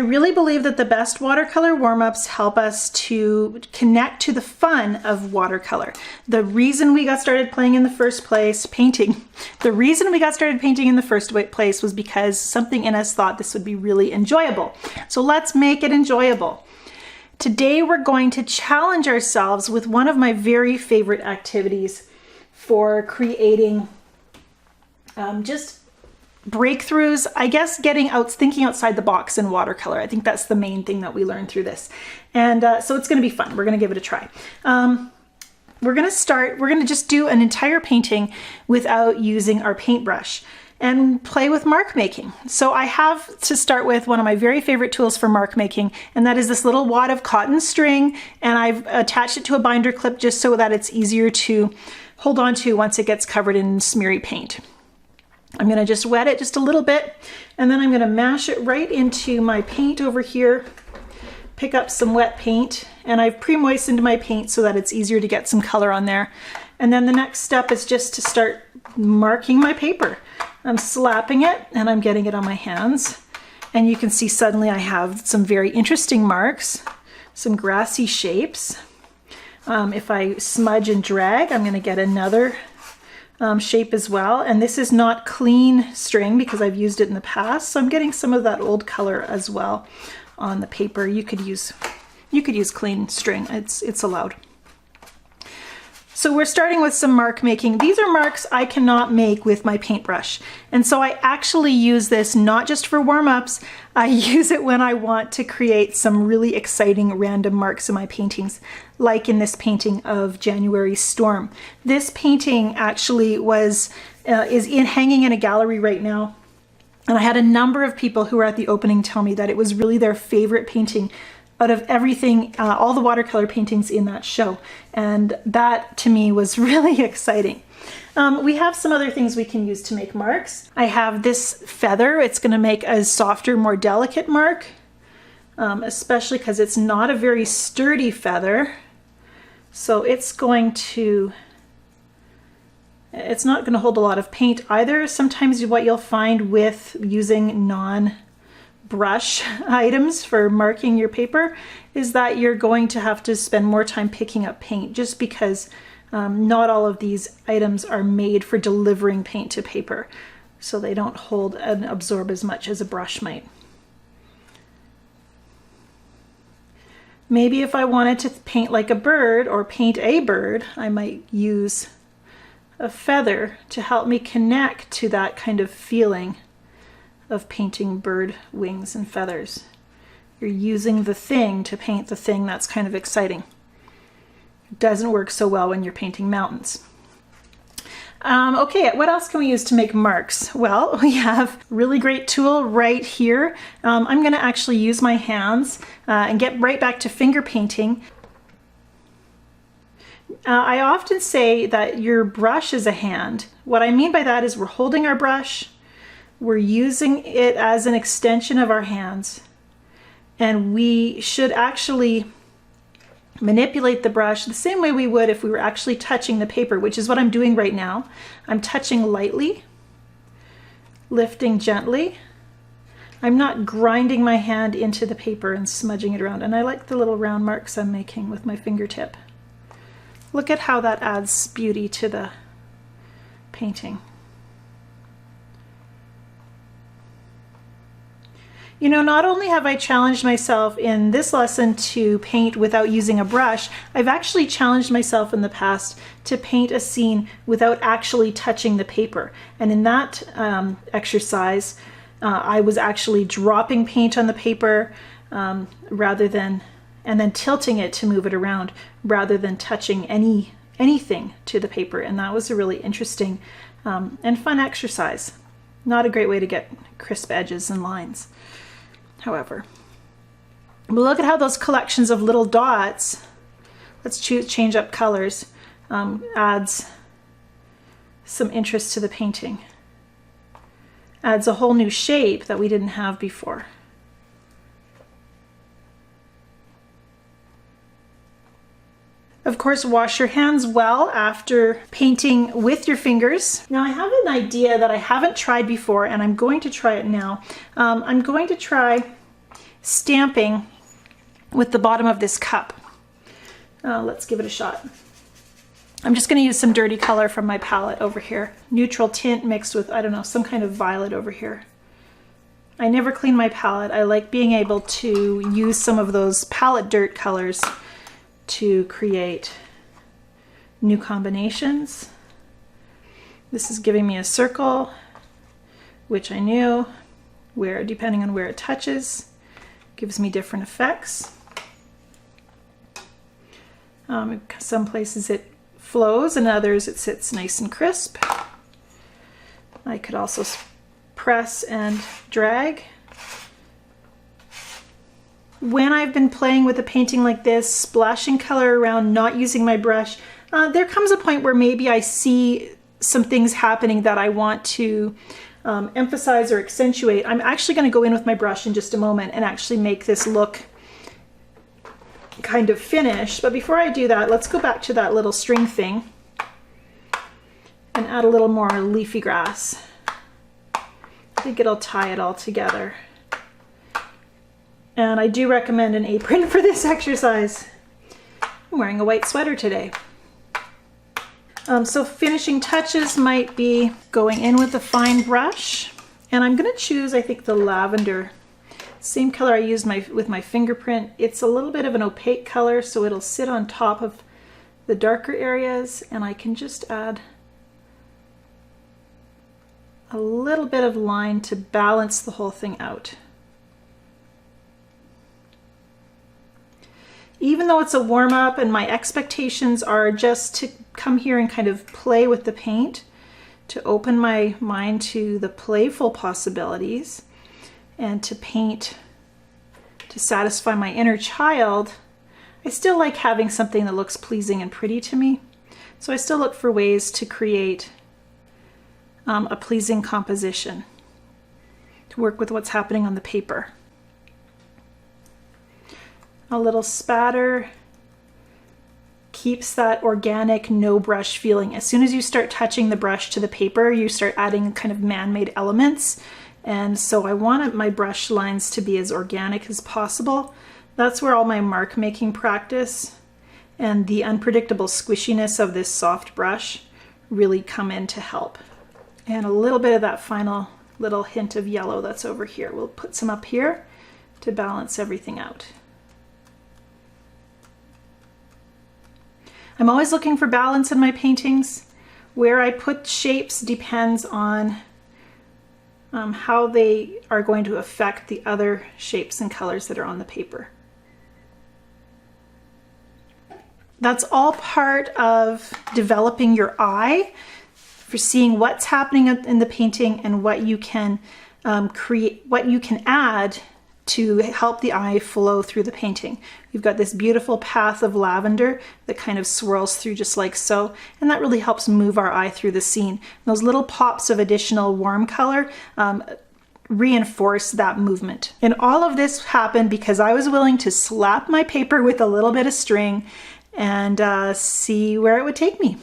really believe that the best watercolor warm-ups help us to connect to the fun of watercolor. The reason we got started playing in the first place, painting, the reason we got started painting in the first place was because something in us thought this would be really enjoyable. So let's make it enjoyable. Today we're going to challenge ourselves with one of my very favorite activities for creating just breakthroughs, I guess, thinking outside the box in watercolor. I think that's the main thing that we learned through this. And so it's going to be fun. We're going to give it a try. We're going to just do an entire painting without using our paintbrush and play with mark making. So I have to start with one of my very favorite tools for mark making, and that is this little wad of cotton string, and I've attached it to a binder clip just so that it's easier to hold on to once it gets covered in smeary paint. I'm gonna just wet it just a little bit, and then I'm gonna mash it right into my paint over here, pick up some wet paint, and I've pre-moistened my paint so that it's easier to get some color on there. And then the next step is just to start marking my paper. I'm slapping it and I'm getting it on my hands. And you can see suddenly I have some very interesting marks, some grassy shapes. If I smudge and drag, I'm gonna get another shape as well. And this is not clean string because I've used it in the past, so I'm getting some of that old color as well on the paper. You could use clean string, it's allowed. So we're starting with some mark making. These are marks I cannot make with my paintbrush. And so I actually use this not just for warm-ups, I use it when I want to create some really exciting random marks in my paintings, like in this painting of January Storm. This painting actually is hanging in a gallery right now. And I had a number of people who were at the opening tell me that it was really their favorite painting out of everything, all the watercolor paintings in that show. And that to me was really exciting. We have some other things we can use to make marks. I have this feather. It's gonna make a softer, more delicate mark, especially because it's not a very sturdy feather. So it's not gonna hold a lot of paint either. Sometimes what you'll find with using non-brush items for marking your paper is that you're going to have to spend more time picking up paint, just because not all of these items are made for delivering paint to paper, so they don't hold and absorb as much as a brush might. Maybe if I wanted to paint like a bird or paint a bird, I might use a feather to help me connect to that kind of feeling of painting bird wings and feathers. You're using the thing to paint the thing. That's kind of exciting. It doesn't work so well when you're painting mountains. Okay, what else can we use to make marks? Well, we have a really great tool right here. I'm gonna actually use my hands and get right back to finger painting. I often say that your brush is a hand. What I mean by that is we're holding our brush, we're using it as an extension of our hands, and we should actually manipulate the brush the same way we would if we were actually touching the paper, which is what I'm doing right now. I'm touching lightly, lifting gently. I'm not grinding my hand into the paper and smudging it around, and I like the little round marks I'm making with my fingertip. Look at how that adds beauty to the painting. You know, not only have I challenged myself in this lesson to paint without using a brush, I've actually challenged myself in the past to paint a scene without actually touching the paper. And in that exercise, I was actually dropping paint on the paper and then tilting it to move it around rather than touching anything to the paper. And that was a really interesting and fun exercise. Not a great way to get crisp edges and lines, however. But look at how those collections of little dots, let's change up colors, adds some interest to the painting. Adds a whole new shape that we didn't have before. Of course, wash your hands well after painting with your fingers. Now I have an idea that I haven't tried before, and I'm going to try it now. I'm going to try stamping with the bottom of this cup. Let's give it a shot. I'm just going to use some dirty color from my palette over here. Neutral tint mixed with, I don't know, some kind of violet over here. I never clean my palette. I like being able to use some of those palette dirt colors to create new combinations. This is giving me a circle, which I knew where, depending on where it touches, gives me different effects. Some places it flows and others it sits nice and crisp. I could also press and drag. When I've been playing with a painting like this, splashing color around, not using my brush, there comes a point where maybe I see some things happening that I want to emphasize or accentuate. I'm actually going to go in with my brush in just a moment and actually make this look kind of finished. But before I do that, let's go back to that little string thing and add a little more leafy grass. I think it'll tie it all together. And I do recommend an apron for this exercise. I'm wearing a white sweater today. So finishing touches might be going in with a fine brush. And I'm going to choose, I think, the lavender. Same color I used with my fingerprint. It's a little bit of an opaque color, so it'll sit on top of the darker areas, and I can just add a little bit of line to balance the whole thing out. Even though it's a warm-up and my expectations are just to come here and kind of play with the paint, to open my mind to the playful possibilities, and to paint to satisfy my inner child, I still like having something that looks pleasing and pretty to me. So I still look for ways to create a pleasing composition to work with what's happening on the paper. A little spatter keeps that organic, no brush feeling. As soon as you start touching the brush to the paper, you start adding kind of man-made elements. And so I want my brush lines to be as organic as possible. That's where all my mark making practice and the unpredictable squishiness of this soft brush really come in to help. And a little bit of that final little hint of yellow that's over here. We'll put some up here to balance everything out. I'm always looking for balance in my paintings. Where I put shapes depends on how they are going to affect the other shapes and colors that are on the paper. That's all part of developing your eye for seeing what's happening in the painting and what you can create, what you can add to help the eye flow through the painting. You've got this beautiful path of lavender that kind of swirls through just like so, and that really helps move our eye through the scene. Those little pops of additional warm color reinforce that movement. And all of this happened because I was willing to slap my paper with a little bit of string and see where it would take me.